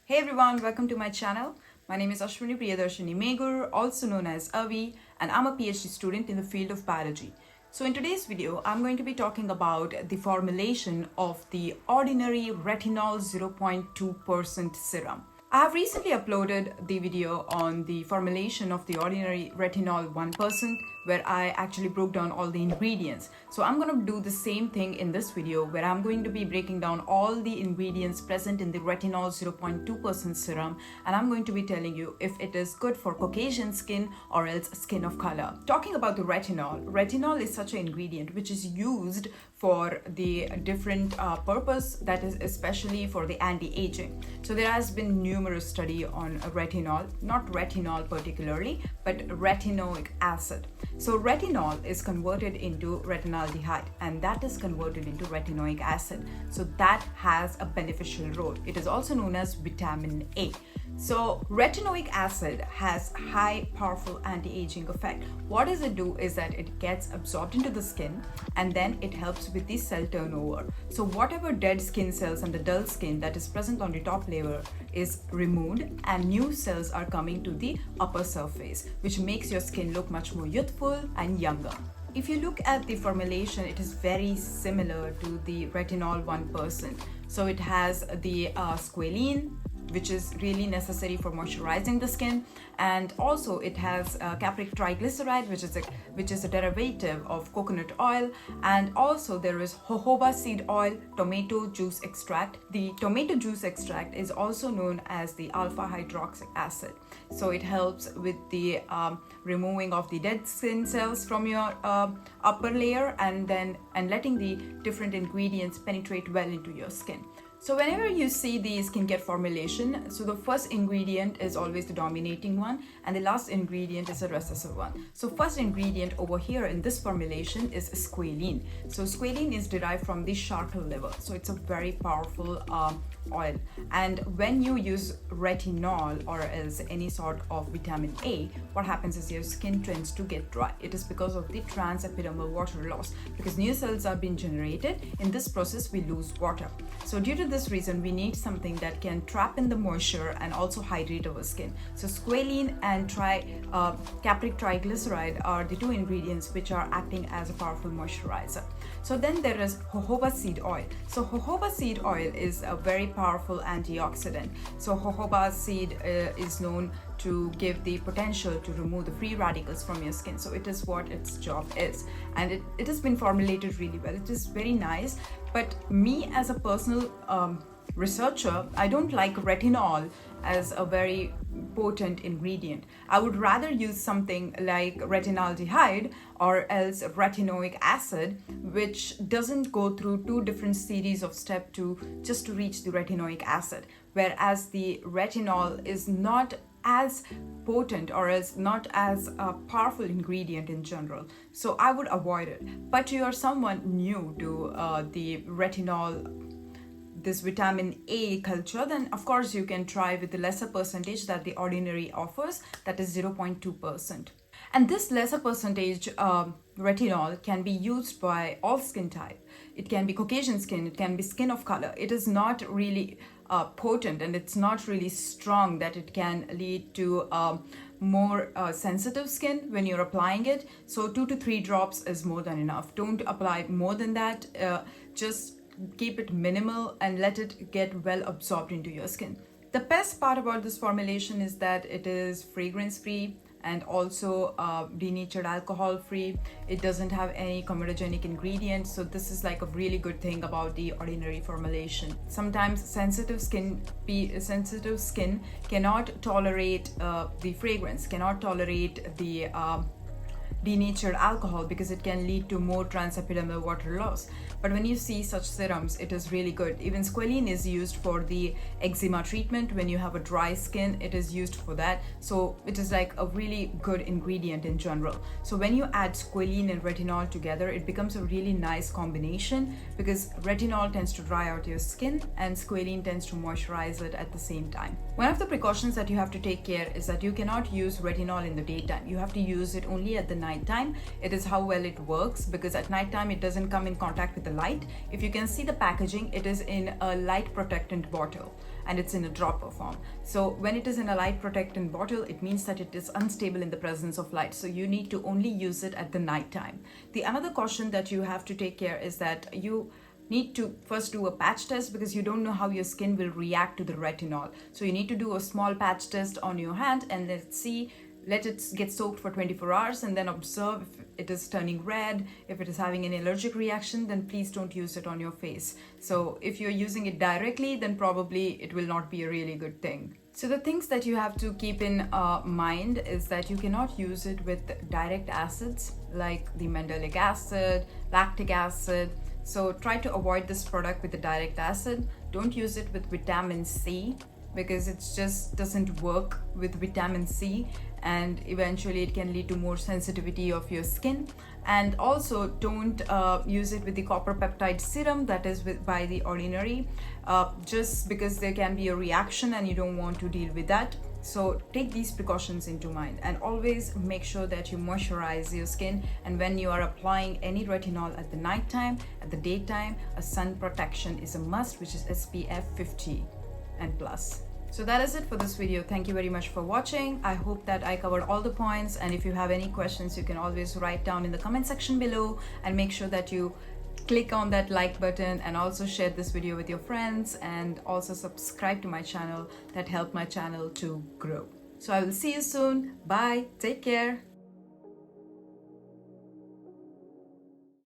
Hey everyone, welcome to my channel. My name is Ashwini Megur, also known as Avi, and I'm a PhD student in the field of biology. So in today's video, I'm going to be talking about the formulation of the ordinary retinol 0.2% serum. I have recently uploaded the video on the formulation of the ordinary retinol 1%, where I actually broke down all the ingredients. So I'm going to do the same thing in this video, where I'm going to be breaking down all the ingredients present in the retinol 0.2% serum, and I'm going to be telling you if it is good for Caucasian skin or else skin of color. Talking about the retinol is such an ingredient which is used for the different purpose, that is especially for the anti-aging. So there has been numerous study on retinol, not retinol particularly, but retinoic acid. So retinol is converted into retinaldehyde, and that is converted into retinoic acid. So that has a beneficial role. It is also known as vitamin A. So retinoic acid has high powerful anti-aging effect. What does it do is that it gets absorbed into the skin, and then it helps with the cell turnover. So whatever dead skin cells and the dull skin that is present on the top layer is removed, and new cells are coming to the upper surface, which makes your skin look much more youthful and younger. If you look at the formulation, it is very similar to the retinol 1%. So it has the squalene, which is really necessary for moisturizing the skin, and also it has capric triglyceride, which is a derivative of coconut oil, and also there is jojoba seed oil, tomato juice extract. The tomato juice extract is also known as the alpha hydroxy acid. So it helps with the removing of the dead skin cells from your upper layer, and letting the different ingredients penetrate well into your skin. So whenever you see the skincare formulation, so the first ingredient is always the dominating one, and the last ingredient is a recessive one. So first ingredient over here in this formulation is squalene. So squalene is derived from the charcoal liver. So it's a very powerful oil. And when you use retinol or else any sort of vitamin A, what happens is your skin tends to get dry. It is because of the transepidermal water loss, because new cells are being generated. In this process, we lose water. So due to this reason, we need something that can trap in the moisture and also hydrate our skin. So squalene and capric triglyceride are the two ingredients which are acting as a powerful moisturizer. So then there is jojoba seed oil. So jojoba seed oil is a very powerful antioxidant. So jojoba seed is known to give the potential to remove the free radicals from your skin. So it is what its job is, and it has been formulated really well. It is very nice, but me as a personal researcher, I don't like retinol as a very potent ingredient. I would rather use something like retinaldehyde or else retinoic acid, which doesn't go through two different series of steps just to reach the retinoic acid, whereas the retinol is not as potent or as not as a powerful ingredient in general. So I would avoid it. But you are someone new to the retinol, this vitamin A culture, then of course you can try with the lesser percentage that the ordinary offers, that is 0.2%. And this lesser percentage retinol can be used by all skin type. It can be Caucasian skin, it can be skin of color. It is not really potent, and it's not really strong that it can lead to more sensitive skin when you're applying it. So 2 to 3 drops is more than enough. Don't apply more than that. Just keep it minimal and let it get well absorbed into your skin. The best part about this formulation is that it is fragrance free and also denatured alcohol free. It doesn't have any comedogenic ingredients, so this is like a really good thing about the ordinary formulation. Sometimes sensitive skin cannot tolerate the fragrance, cannot tolerate the denatured alcohol, because it can lead to more transepidermal water loss. But when you see such serums, it is really good. Even squalene is used for the eczema treatment. When you have a dry skin, it is used for that. So it is like a really good ingredient in general. So when you add squalene and retinol together, it becomes a really nice combination, because retinol tends to dry out your skin and squalene tends to moisturize it at the same time. One of the precautions that you have to take care is that you cannot use retinol in the daytime. You have to use it only at the night nighttime. It is how well it works, because at nighttime it doesn't come in contact with the light. If you can see the packaging, it is in a light protectant bottle and it's in a dropper form. So when it is in a light protectant bottle, it means that it is unstable in the presence of light. So you need to only use it at the nighttime. The another caution that you have to take care is that you need to first do a patch test, because you don't know how your skin will react to the retinol. So you need to do a small patch test on your hand and let it get soaked for 24 hours and then observe if it is turning red. If it is having an allergic reaction, then please don't use it on your face. So if you're using it directly, then probably it will not be a really good thing. So the things that you have to keep in mind is that you cannot use it with direct acids like the mandelic acid, lactic acid. So try to avoid this product with the direct acid. Don't use it with vitamin C, because it just doesn't work with vitamin C, and eventually it can lead to more sensitivity of your skin. And also don't use it with the copper peptide serum, that is by The Ordinary, just because there can be a reaction and you don't want to deal with that. So take these precautions into mind, and always make sure that you moisturize your skin. And when you are applying any retinol at the nighttime, at the daytime, a sun protection is a must, which is SPF 50 and plus. So that is it for this video. Thank you very much for watching. I hope that I covered all the points, and if you have any questions, you can always write down in the comment section below, and make sure that you click on that like button and also share this video with your friends, and also subscribe to my channel. That helps my channel to grow. So I will see you soon. Bye. Take care.